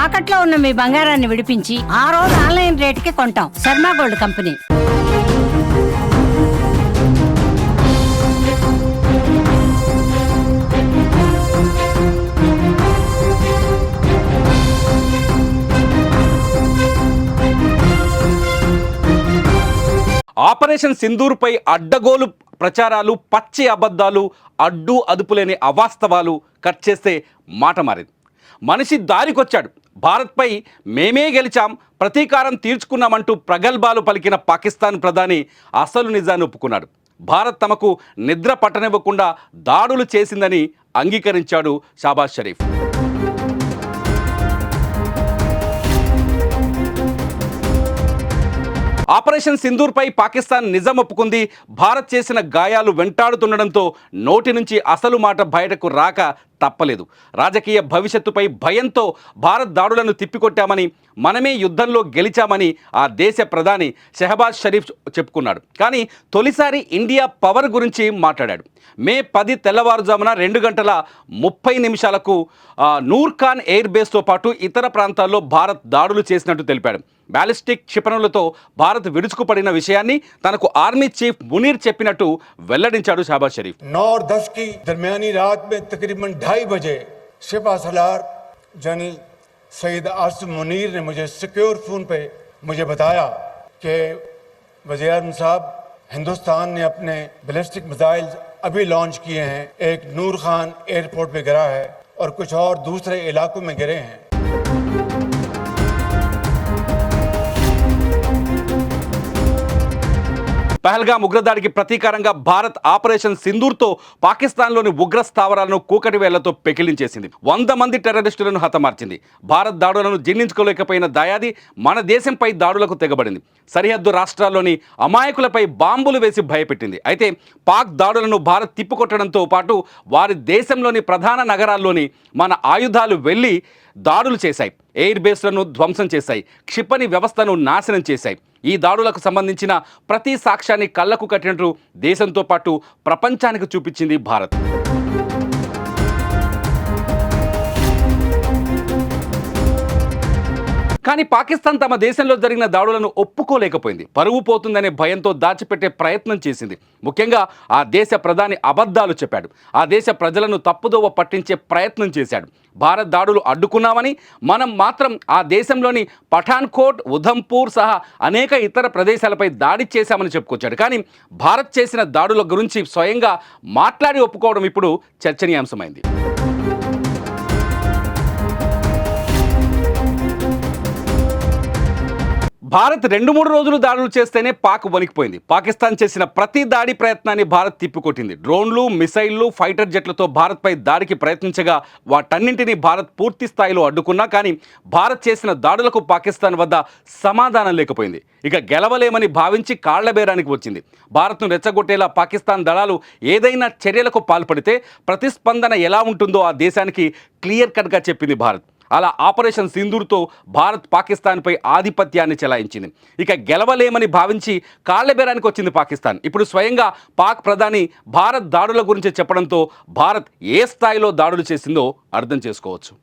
తాకట్లో ఉన్న మీ బంగారాన్ని విడిపించి ఆ రోజు ఆన్లైన్ రేటుకి కొంటాం. Sharma gold company. ఆపరేషన్ సింధూర్పై అడ్డగోలు ప్రచారాలు, పచ్చి అబద్ధాలు, అడ్డు అదుపులేని అవాస్తవాలు కట్ చేస్తే మాట మారింది. మనిషి దారికొచ్చాడు. భారత్పై మేమే గెలిచాం, ప్రతీకారం తీర్చుకున్నామంటూ ప్రగల్భాలు పలికిన పాకిస్తాన్ ప్రధాని అసలు నిజాన్ని ఒప్పుకున్నాడు. భారత్ తమకు నిద్ర పట్టనివ్వకుండా దాడులు చేసిందని అంగీకరించాడు షాబాజ్ షరీఫ్. ఆపరేషన్ సింధూర్పై పాకిస్తాన్ నిజం ఒప్పుకుంది. భారత్ చేసిన గాయాలు వెంటాడుతుండడంతో నోటి నుంచి అసలు మాట బయటకు రాక తప్పలేదు. రాజకీయ భవిష్యత్తుపై భయంతో భారత్ దాడులను తిప్పికొట్టామని, మనమే యుద్ధంలో గెలిచామని ఆ దేశ ప్రధాని షెహబాజ్ షరీఫ్ చెప్పుకున్నాడు. కానీ తొలిసారి ఇండియా పవర్ గురించి మాట్లాడాడు. మే 10 తెల్లవారుజామున 2:30 నూర్ఖాన్ ఎయిర్ బేస్తో పాటు ఇతర ప్రాంతాల్లో భారత్ దాడులు చేసినట్టు తెలిపాడు. బ్యాలిస్టిక్ క్షిపణులతో భారత్ విరుచుకుపడిన విషయాన్ని తనకు ఆర్మీ చీఫ్ మునీర్ చెప్పినట్టు వెల్లడించాడు షాబాజ్ షరీఫ్. 9-10 की दरमियानी रात में तकरीबन 2:30 बजे सिपा सलार जनरल सईद आसिम मुनीर ने मुझे सिक्योर फोन पे मुझे बताया कि वज़ीर आज़म साहब, हिंदुस्तान ने अपने बैलिस्टिक मिसाइल अभी लॉन्च किए हैं, एक नूर खान एयरपोर्ट पे गिरा है और कुछ और दूसरे इलाकों में गिरे हैं. పహల్గామ్ ఉగ్రదాడికి ప్రతీకారంగా భారత్ ఆపరేషన్ సింధూర్తో పాకిస్తాన్లోని ఉగ్ర స్థావరాలను కూకటి వేళ్లతో పెకిలించేసింది. 100 మంది టెర్రరిస్టులను హతమార్చింది. భారత్ దాడులను జీర్ణించుకోలేకపోయిన దాయాది మన దేశంపై దాడులకు తెగబడింది. సరిహద్దు రాష్ట్రాల్లోని అమాయకులపై బాంబులు వేసి భయపెట్టింది. అయితే పాక్ దాడులను భారత్ తిప్పికొట్టడంతో పాటు వారి దేశంలోని ప్రధాన నగరాల్లోని మన ఆయుధాలు వెళ్లి దాడులు చేశాయి. ఎయిర్ బేస్లను ధ్వంసం చేశాయి. క్షిపణి వ్యవస్థను నాశనం చేశాయి. ఈ దాడులకు సంబంధించిన ప్రతి సాక్ష్యాన్ని కళ్లకు కట్టినట్టు దేశంతో పాటు ప్రపంచానికి చూపించింది భారత్. కానీ పాకిస్తాన్ తమ దేశంలో జరిగిన దాడులను ఒప్పుకోలేకపోయింది. పరువు పోతుందనే భయంతో దాచిపెట్టే ప్రయత్నం చేసింది. ముఖ్యంగా ఆ దేశ ప్రధాని అబద్ధాలు చెప్పాడు. ఆ దేశ ప్రజలను తప్పుదోవ పట్టించే ప్రయత్నం చేశాడు. భారత్ దాడులు అడ్డుకున్నామని, మనం మాత్రం ఆ దేశంలోని పఠాన్కోట్, ఉధంపూర్ సహా అనేక ఇతర ప్రదేశాలపై దాడి చేశామని చెప్పుకొచ్చాడు. కానీ భారత్ చేసిన దాడుల గురించి స్వయంగా మాట్లాడి ఒప్పుకోవడం ఇప్పుడు చర్చనీయాంశమైంది. భారత్ 2-3 రోజులు దాడులు చేస్తేనే పాక్ వణికిపోయింది. పాకిస్తాన్ చేసిన ప్రతి దాడి ప్రయత్నాన్ని భారత్ తిప్పికొట్టింది. డ్రోన్లు, మిసైళ్లు, ఫైటర్ జెట్లతో భారత్పై దాడికి ప్రయత్నించగా వాటన్నింటినీ భారత్ పూర్తి స్థాయిలో అడ్డుకున్నా కానీ భారత్ చేసిన దాడులకు పాకిస్తాన్ వద్ద సమాధానం లేకపోయింది. ఇక గెలవలేమని భావించి కాళ్లబేరానికి వచ్చింది. భారత్ను రెచ్చగొట్టేలా పాకిస్తాన్ దళాలు ఏదైనా చర్యలకు పాల్పడితే ప్రతిస్పందన ఎలా ఉంటుందో ఆ దేశానికి క్లియర్ కట్గా చెప్పింది భారత్. అలా ఆపరేషన్ సింధూర్తో భారత్ పాకిస్తాన్పై ఆధిపత్యాన్ని చెలాయించింది. ఇక గెలవలేమని భావించి కాళ్లబేరానికి వచ్చింది పాకిస్తాన్. ఇప్పుడు స్వయంగా పాక్ ప్రధాని భారత్ దాడుల గురించి చెప్పడంతో భారత్ ఏ స్థాయిలో దాడులు చేసిందో అర్థం చేసుకోవచ్చు.